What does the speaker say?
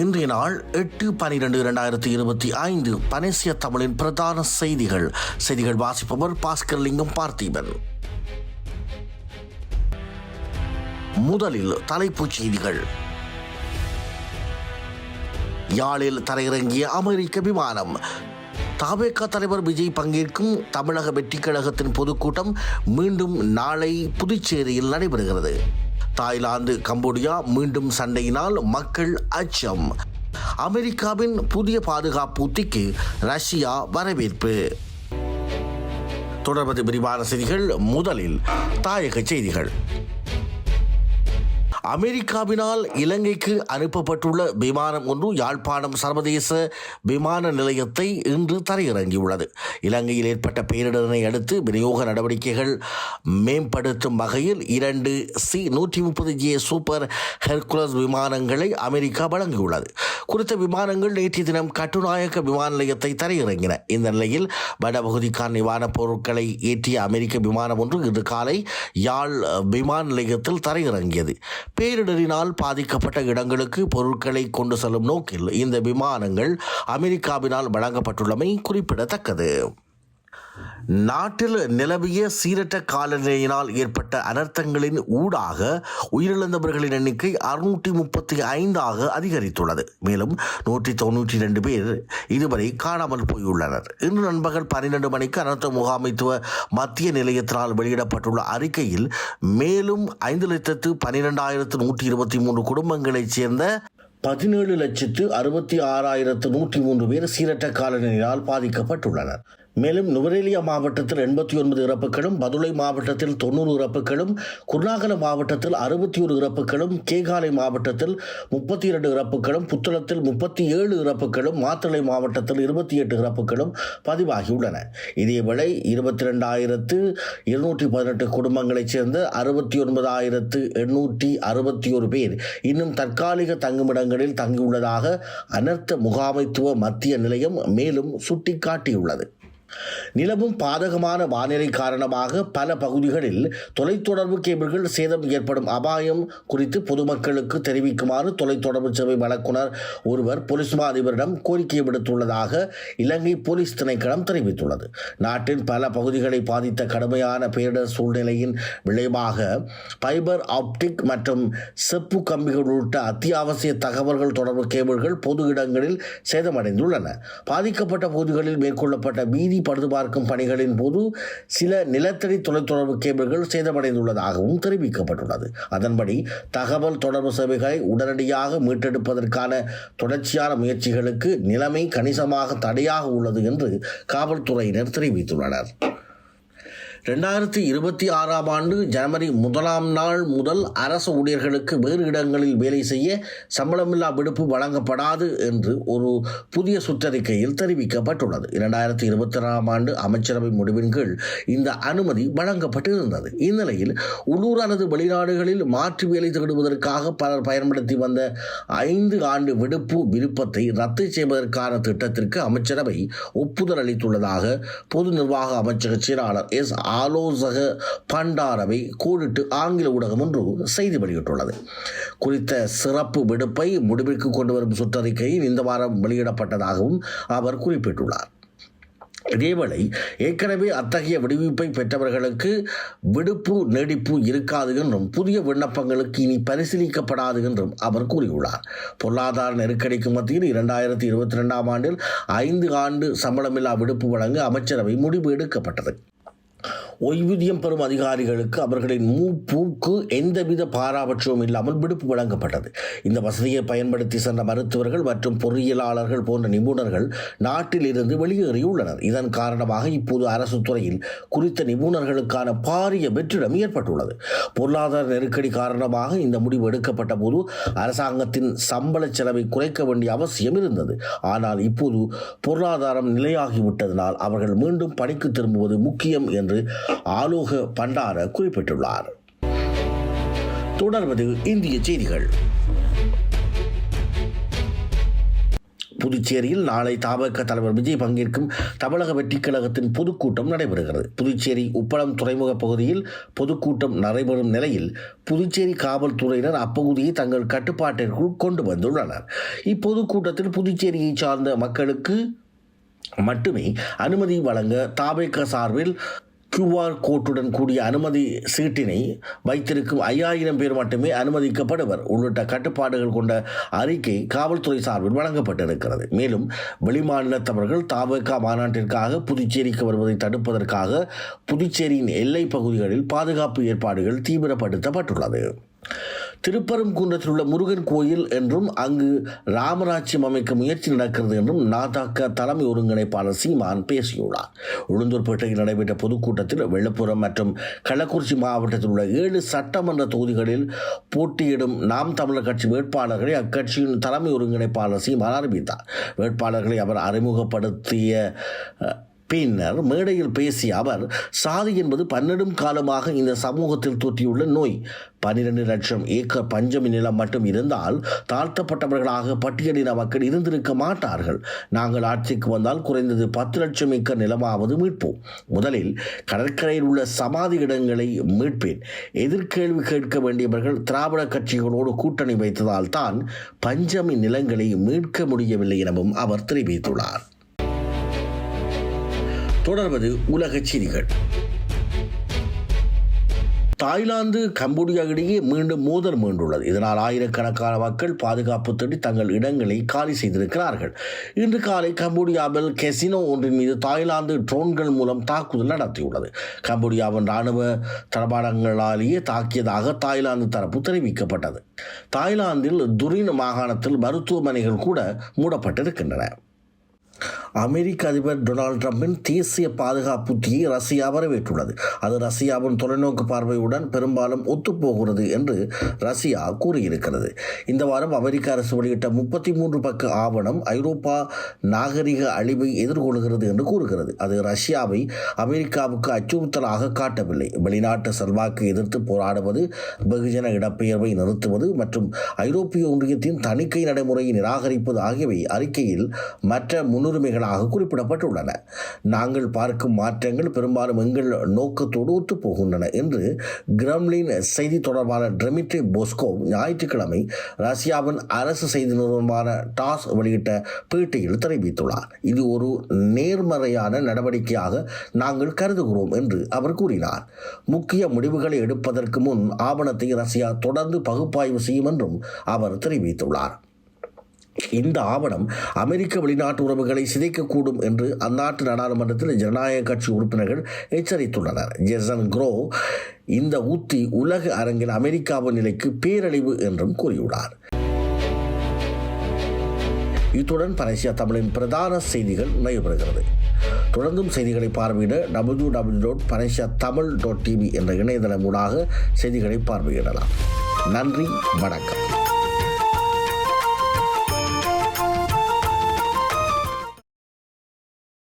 இன்றைய நாள் 8/12/2025 பனேசிய தமிழின் பிரதான செய்திகள் வாசிப்பவர் பாஸ்கர் லிங்கம் பார்த்தீபன். முதலில் தலைப்புச் செய்திகள். யாழில் தரையிறங்கிய அமெரிக்க விமானம். தவேக தலைவர் விஜய் பங்கேற்கும் தமிழக வெற்றிக் கழகத்தின் பொதுக்கூட்டம் மீண்டும் நாளை புதுச்சேரியில் நடைபெறுகிறது. தாய்லாந்து கம்போடியா மீண்டும் சண்டையினால் மக்கள் அச்சம். அமெரிக்காவின் புதிய பாதுகாப்பு உத்திக்கு ரஷ்யா வரவேற்பு. தொடர்வது விரிவான செய்திகள். முதலில் தாயக செய்திகள். அமெரிக்காவினால் இலங்கைக்கு அனுப்பப்பட்டுள்ள விமானம் ஒன்று யாழ்ப்பாணம் சர்வதேச விமான நிலையத்தை இன்று தரையிறங்கியுள்ளது. இலங்கையில் ஏற்பட்ட பேரிடரினை அடுத்து விநியோக நடவடிக்கைகள் மேம்படுத்தும் வகையில் 2 C-130J சூப்பர் ஹெர்குலஸ் விமானங்களை அமெரிக்கா வழங்கியுள்ளது. குறித்த விமானங்கள் நேற்றைய தினம் கட்டுநாயக்க விமான நிலையத்தை தரையிறங்கின. இந்த நிலையில் வடபகுதிக்கான நிவாரணப் பொருட்களை ஏற்றிய அமெரிக்க விமானம் ஒன்று இன்று காலை யாழ் விமான நிலையத்தில் தரையிறங்கியது. பேரிடரினால் பாதிக்கப்பட்ட இடங்களுக்கு பொருட்களை கொண்டு செல்லும் நோக்கில் இந்த விமானங்கள் அமெரிக்காவினால் வழங்கப்பட்டுள்ளமை குறிப்பிடத்தக்கது. நாட்டில் நிலவிய சீரற்ற காலநிலையினால் ஏற்பட்ட அனர்த்தங்களின் ஊடாக உயிரிழந்தவர்களின் எண்ணிக்கை 635 அதிகரித்துள்ளது. மேலும் 192 பேர் இதுவரை காணாமல் போயுள்ளனர். இன்று நண்பகல் 12 மணிக்கு அனர்த்த முகாமைத்துவ மத்திய நிலையத்தினால் வெளியிடப்பட்டுள்ள அறிக்கையில் மேலும் 5,12,123 குடும்பங்களைச் சேர்ந்த 17,66,103 பேர் சீரற்ற காலநிலையால் பாதிக்கப்பட்டுள்ளனர். மேலும் நுவரெலியா மாவட்டத்தில் 89 இறப்புகளும், பதுளை மாவட்டத்தில் 90 இறப்புகளும், குர்நாகல மாவட்டத்தில் 61 இறப்புகளும், கேகாலை மாவட்டத்தில் 32 இறப்புகளும், புத்தளத்தில் 37 இறப்புகளும், மாத்தளை மாவட்டத்தில் 28 இறப்புகளும் பதிவாகியுள்ளன. இதேவேளை 22,218 குடும்பங்களைச் சேர்ந்த 69,861 பேர் இன்னும் தற்காலிக தங்குமிடங்களில் தங்கியுள்ளதாக அனர்த்த முகாமைத்துவ மத்திய நிலையம் மேலும் சுட்டிக்காட்டியுள்ளது. நிலவும் பாதகமான வானிலை காரணமாக பல பகுதிகளில் தொலைத்தொடர்பு கேபிள்கள் சேதம் ஏற்படும் அபாயம் குறித்து பொதுமக்களுக்கு தெரிவிக்குமாறு தொலைத்தொடர்பு சேவை வழங்குனர் ஒருவர் போலீஸ் மா அதிபரிடம் கோரிக்கை விடுத்துள்ளதாக இலங்கை போலீஸ் திணைக்களம் தெரிவித்துள்ளது. நாட்டின் பல பகுதிகளை பாதித்த கடுமையான பேரிடர் சூழ்நிலையின் விளைவாக ஃபைபர் ஆப்டிக் மற்றும் செப்பு கம்பிகள் உள்ளிட்ட அத்தியாவசிய தகவல்கள் தொடர்பு கேபிள்கள் பொது இடங்களில் சேதமடைந்துள்ளன. பாதிக்கப்பட்ட பகுதிகளில் மேற்கொள்ளப்பட்ட வீதி பழுதுபார்க்கும் பணிகளின் போது சில நிலத்தடி தொலைத்தொடர்பு கேபிள்கள் சேதமடைந்துள்ளதாகவும் தெரிவிக்கப்பட்டுள்ளது. அதன்படி தகவல் தொடர்பு சேவைகளை உடனடியாக மீட்டெடுப்பதற்கான தொடர்ச்சியான முயற்சிகளுக்கு நிலைமை கணிசமாக தடையாக உள்ளது என்று காவல்துறையினர் தெரிவித்துள்ளனர். 2026 ஆண்டு ஜனவரி 1 நாள் முதல் அரசு ஊழியர்களுக்கு வேறு இடங்களில் வேலை செய்ய சம்பளமில்லா விடுப்பு வழங்கப்படாது என்று ஒரு புதிய சுற்றறிக்கையில் தெரிவிக்கப்பட்டுள்ளது. 2026 ஆண்டு அமைச்சரவை முடிவின் கீழ் இந்த அனுமதி வழங்கப்பட்டிருந்தது. இந்நிலையில் உள்ளூர் அல்லது வெளிநாடுகளில் மாற்று வேலை தேடுவதற்காக பலர் பயன்படுத்தி வந்த 5 ஆண்டு விடுப்பு விருப்பத்தை ரத்து செய்வதற்கான திட்டத்திற்கு அமைச்சரவை ஒப்புதல் அளித்துள்ளதாக பொது நிர்வாக அமைச்சக செயலாளர் எஸ் ஆலோசக பண்டாரவை கோடிட்டு ஆங்கில ஊடகம் ஒன்று செய்தி வெளியிட்டுள்ளது. குறித்த சிறப்பு விடுப்பை முடிவிற்கு கொண்டு வரும் சுற்றறிக்கையில் இந்த வாரம் வெளியிடப்பட்டதாகவும் அவர் குறிப்பிட்டுள்ளார். இதேவேளை ஏற்கனவே அத்தகைய விடுவிப்பை பெற்றவர்களுக்கு விடுப்பு நீடிப்பு இருக்காது என்றும் புதிய விண்ணப்பங்களுக்கு இனி பரிசீலிக்கப்படாது என்றும் அவர் கூறியுள்ளார். பொருளாதார நெருக்கடிக்கு மத்தியில் 2022 ஆண்டில் 5 ஆண்டு சம்பளமில்லா விடுப்பு வழங்க அமைச்சரவை முடிவு எடுக்கப்பட்டது. ஓய்வூதியம் பெறும் அதிகாரிகளுக்கு அவர்களின் மூப்புக்கு எந்தவித பாராபட்சமும் இல்லாமல் விடுப்பு வழங்கப்பட்டது. இந்த வசதியை பயன்படுத்தி சென்ற மருத்துவர்கள் மற்றும் பொறியியலாளர்கள் போன்ற நிபுணர்கள் நாட்டில் இருந்து வெளியேறியுள்ளனர். இதன் காரணமாக இப்போது அரசு துறையில் குறித்த நிபுணர்களுக்கான பாரிய வெற்றிடம் ஏற்பட்டுள்ளது. பொருளாதார நெருக்கடி காரணமாக இந்த முடிவு எடுக்கப்பட்ட போது அரசாங்கத்தின் சம்பள செலவை குறைக்க வேண்டிய அவசியம் இருந்தது. ஆனால் இப்போது பொருளாதாரம் நிலையாகிவிட்டதனால் அவர்கள் மீண்டும் பணிக்கு திரும்புவது முக்கியம் என்று ஆலோக பண்டார குறிப்பிட்டுள்ளார். தொடர்வது இந்திய செய்திகள். புதுச்சேரியில் நாளை தபாக தலைவர் விஜய் பங்கேற்கும் தமிழக வெற்றிக் கழகத்தின் பொதுக்கூட்டம் நடைபெறுகிறது. புதுச்சேரி உப்பளம் துறைமுக பகுதியில் பொதுக்கூட்டம் நடைபெறும் நிலையில் புதுச்சேரி காவல்துறையினர் அப்பகுதியை தங்கள் கட்டுப்பாட்டிற்குள் கொண்டு வந்துள்ளனர். இப்பொதுக்கூட்டத்தில் புதுச்சேரியை சார்ந்த மக்களுக்கு மட்டுமே அனுமதி வழங்க தபாக சார்பில் QR கோட்டுடன் கூடிய அனுமதி சீட்டினை வைத்திருக்கும் 5000 பேர் மட்டுமே அனுமதிக்கப்படுவர் உள்ளிட்ட கட்டுப்பாடுகள் கொண்ட அறிக்கை காவல்துறை சார்பில் வழங்கப்பட்டிருக்கிறது. மேலும் வெளிமாநிலத்தவர்கள் தபாக மாநாட்டிற்காக புதுச்சேரிக்கு வருவதை தடுப்பதற்காக புதுச்சேரியின் எல்லை பகுதிகளில் பாதுகாப்பு ஏற்பாடுகள் தீவிரப்படுத்தப்பட்டுள்ளது. திருப்பரங்குன்றத்தில் உள்ள முருகன் கோயில் என்றும் அங்கு ராமராஜ்யம் அமைக்க முயற்சி நடக்கிறது என்றும் நாதக தலைமை ஒருங்கிணைப்பாளர் சீமான் பேசியுள்ளார். உளுந்தூர்பேட்டையில் நடைபெற்ற பொதுக்கூட்டத்தில் வெள்ளப்புரம் மற்றும் கள்ளக்குறிச்சி மாவட்டத்தில் உள்ள 7 சட்டமன்ற தொகுதிகளில் போட்டியிடும் நாம் தமிழர் கட்சி வேட்பாளர்களை அக்கட்சியின் தலைமை ஒருங்கிணைப்பாளர் சீமான் அறிவித்தார். வேட்பாளர்களை அவர் அறிமுகப்படுத்திய பின்னர் மேடையில் பேசிய அவர், சாதி என்பது பன்னெடும் காலமாக இந்த சமூகத்தில் தோற்றியுள்ள நோய். 12 லட்சம் ஏக்கர் பஞ்சமி நிலம் மட்டும் இருந்தால் தாழ்த்தப்பட்டவர்களாக பட்டியலின மக்கள் இருந்திருக்க மாட்டார்கள். நாங்கள் ஆட்சிக்கு வந்தால் குறைந்தது 10 லட்சம் ஏக்கர் நிலமாவது மீட்போம். முதலில் கடற்கரையில் உள்ள சமாதி இடங்களை மீட்பேன். எதிர்கேள்வி கேட்க வேண்டியவர்கள் திராவிட கட்சிகளோடு கூட்டணி வைத்ததால் தான் பஞ்சமி நிலங்களை மீட்க முடியவில்லை எனவும் அவர் தெரிவித்துள்ளார். தொடர்வது உலகச் செய்திகள். தாய்லாந்து கம்போடியா இடையே மீண்டும் மோதல் மீண்டுள்ளது. இதனால் ஆயிரக்கணக்கான மக்கள் பாதுகாப்பு தேடி தங்கள் இடங்களை காலி செய்திருக்கிறார்கள். இன்று காலை கம்போடியாவில் கெசினோ ஒன்றின் மீது தாய்லாந்து ட்ரோன்கள் மூலம் தாக்குதல் நடத்தியுள்ளது. கம்போடியாவின் இராணுவ தளபாடங்களாலேயே தாக்கியதாக தாய்லாந்து தரப்பு தெரிவிக்கப்பட்டது. தாய்லாந்தில் துரின் மாகாணத்தில் மருத்துவமனைகள் கூட மூடப்பட்டிருக்கின்றன. அமெரிக்க அதிபர் டொனால்டு டிரம்பின் தேசிய பாதுகாப்பு உத்தியை ரஷ்யா வரவேற்றுள்ளது. அது ரஷ்யாவின் தொலைநோக்கு பார்வையுடன் பெரும்பாலும் ஒத்துப்போகிறது என்று ரஷ்யா கூறியிருக்கிறது. இந்த வாரம் அமெரிக்க அரசு வெளியிட்ட 33 பக்க ஆவணம் ஐரோப்பா நாகரிக அழிவை எதிர்கொள்கிறது என்று கூறுகிறது. அது ரஷ்யாவை அமெரிக்காவுக்கு அச்சுறுத்தலாக காட்டவில்லை. வெளிநாட்டு செல்வாக்கு எதிர்த்து போராடுவது, வெகுஜன இடப்பெயர்வை நிறுத்துவது மற்றும் ஐரோப்பிய ஒன்றியத்தின் தணிக்கை நடைமுறையை நிராகரிப்பது ஆகியவை அறிக்கையில் மற்ற முன்னுரிமைகளாக குறிப்பிடப்பட்டுள்ளன. நாங்கள் பார்க்கும் மாற்றங்கள் பெரும்பாலும் எங்கள் நோக்கத்தோடு ஒத்துப்போகின்றன என்று கிரெம்லின் செய்தி தொடர்பாளர் டிமிட்ரி பெஸ்கோவ் ஞாயிற்றுக்கிழமை ரஷ்யாவின் அரசு செய்தி நிறுவனமான டாஸ் வெளியிட்ட பேட்டியில் தெரிவித்துள்ளார். இது ஒரு நேர்மறையான நடவடிக்கையாக நாங்கள் கருதுகிறோம் என்று அவர் கூறினார். முக்கிய முடிவுகளை எடுப்பதற்கு முன் ஆவணத்தை ரஷ்யா தொடர்ந்து பகுப்பாய்வு செய்யும் என்றும் அவர் தெரிவித்துள்ளார். இந்த ஆவணம் அமெரிக்க வெளிநாட்டு உறவுகளை சிதைக்கக்கூடும் என்று அந்நாட்டு நாடாளுமன்றத்தில் ஜனநாயக கட்சி உறுப்பினர்கள் எச்சரித்துள்ளனர். ஜெசன் குரோ இந்த உத்தி உலக அரங்கில் அமெரிக்காவின் நிலைக்கு பேரழிவு என்றும் கூறியுள்ளார். இத்துடன் பனேசியா தமிழின் பிரதான செய்திகள் நிறைவு. தொடர்ந்தும் செய்திகளை பார்வையிட www.panesiatamil.tv என்ற இணையதளம் மூலமாக செய்திகளை பார்வையிடலாம். நன்றி, வணக்கம்.